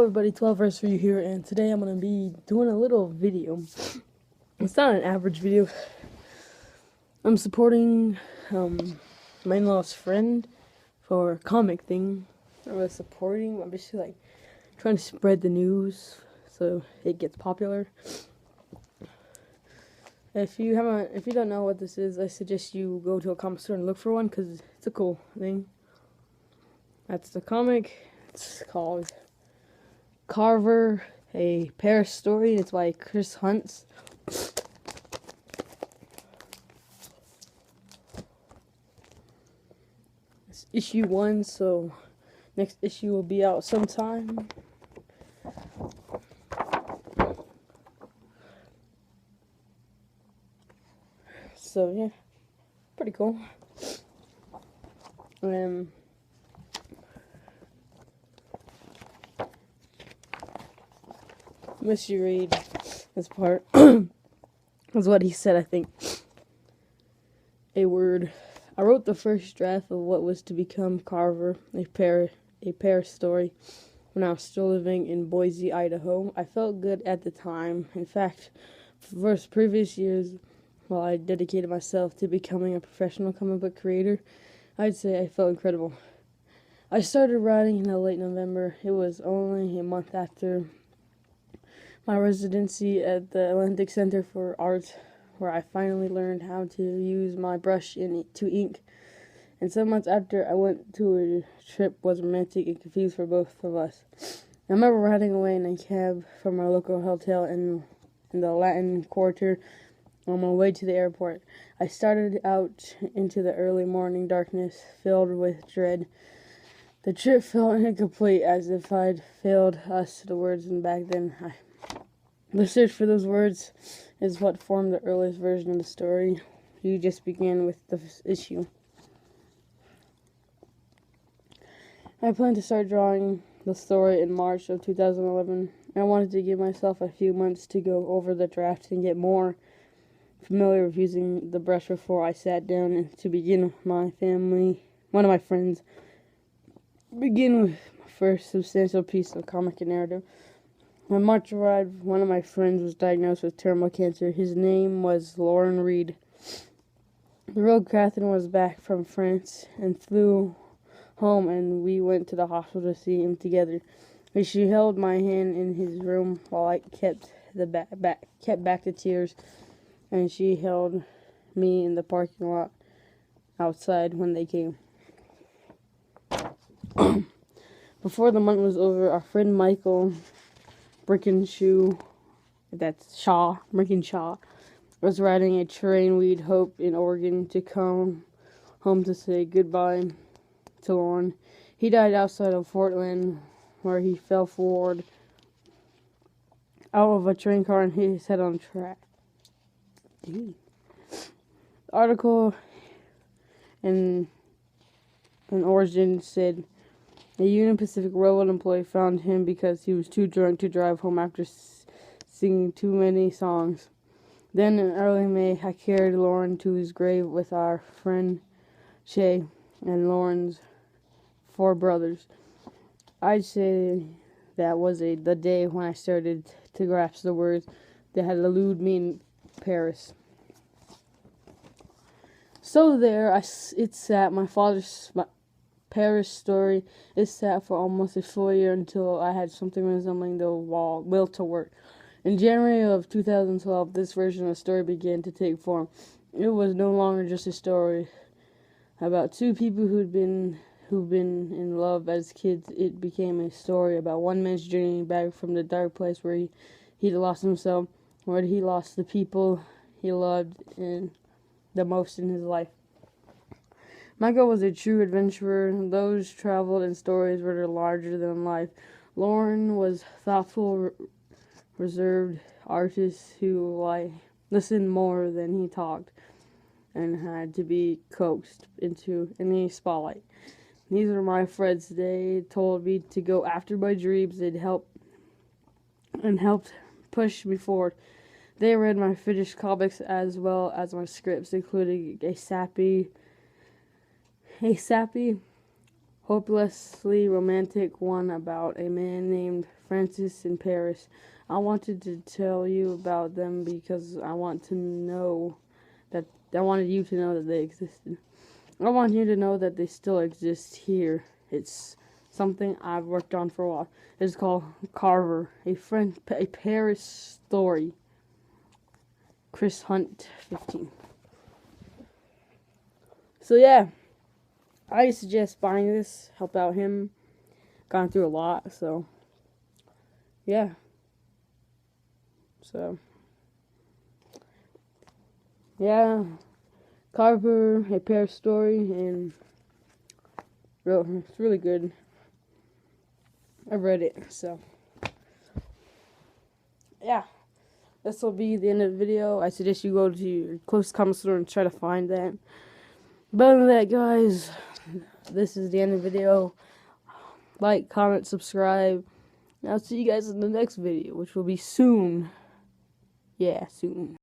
everybody, 12ers for you here, and today I'm going to be doing a little video. It's not an average video. I'm supporting my in-law's friend for a comic thing. I'm basically like trying to spread the news so it gets popular. If you don't know what this is, I suggest you go to a comic store and look for one because it's a cool thing. That's the comic. It's called Carver, a Paris Story. It's by Chris Huntz. It's issue 1, so next issue will be out sometime. So yeah, pretty cool. Miss you read this part. That's what he said, I think. A word. I wrote the first draft of what was to become Carver, a Paris Story, when I was still living in Boise, Idaho. I felt good at the time. In fact, for previous years, while I dedicated myself to becoming a professional comic book creator, I'd say I felt incredible. I started writing in late November. It was only a month after my residency at the Atlantic Center for Art, where I finally learned how to use my brush to ink. And some months after I went to a trip was romantic and confused for both of us. I remember riding away in a cab from our local hotel in the Latin Quarter on my way to the airport. I started out into the early morning darkness, filled with dread. The trip felt incomplete, as if I'd failed us the words, and back then the search for those words is what formed the earliest version of the story. You just began with the issue. I planned to start drawing the story in March of 2011. I wanted to give myself a few months to go over the draft and get more familiar with using the brush before I sat down and to begin with one of my friends. Begin with my first substantial piece of comic narrative. When March arrived, one of my friends was diagnosed with terminal cancer. His name was Lauren Reed. The real Catherine was back from France and flew home, and we went to the hospital to see him together. She held my hand in his room while I kept back the tears, and she held me in the parking lot outside when they came. Before the month was over, our friend Michael Brickenshaw was riding a train we'd hoped in Oregon to come home to say goodbye to Lauren. He died outside of Portland, where he fell forward out of a train car and hit his head on track. The article in Origin said a Union Pacific Railroad employee found him because he was too drunk to drive home after singing too many songs. Then in early May, I carried Lauren to his grave with our friend Shay and Lauren's 4 brothers. I'd say that was the day when I started to grasp the words that had eluded me in Paris. So there, it sat. My father's Paris Story is sat for almost a full year until I had something resembling the will to work. In January of 2012, this version of the story began to take form. It was no longer just a story about 2 people who've been in love as kids. It became a story about one man's journey back from the dark place where he'd lost himself, where he lost the people he loved the most in his life. Michael was a true adventurer. Those traveled in stories were larger than life. Lauren was thoughtful, reserved artist who listened more than he talked and had to be coaxed into any spotlight. These were my friends. They told me to go after my dreams and helped push me forward. They read my finished comics as well as my scripts, including a sappy, hopelessly romantic one about a man named Francis and Paris. I wanted to tell you about them because I wanted you to know that they existed. I want you to know that they still exist here. It's something I've worked on for a while. It's called Carver, a Paris story. Chris Hunt, 15. So yeah, I suggest buying this. Help out him. Gone through a lot, so yeah. So yeah, Carver, a Paris story, and it's really good. I read it, so yeah. This will be the end of the video. I suggest you go to your closest comic store and try to find that. But other than that, guys, this is the end of the video. Like, comment, subscribe. And I'll see you guys in the next video, which will be soon. Yeah, soon.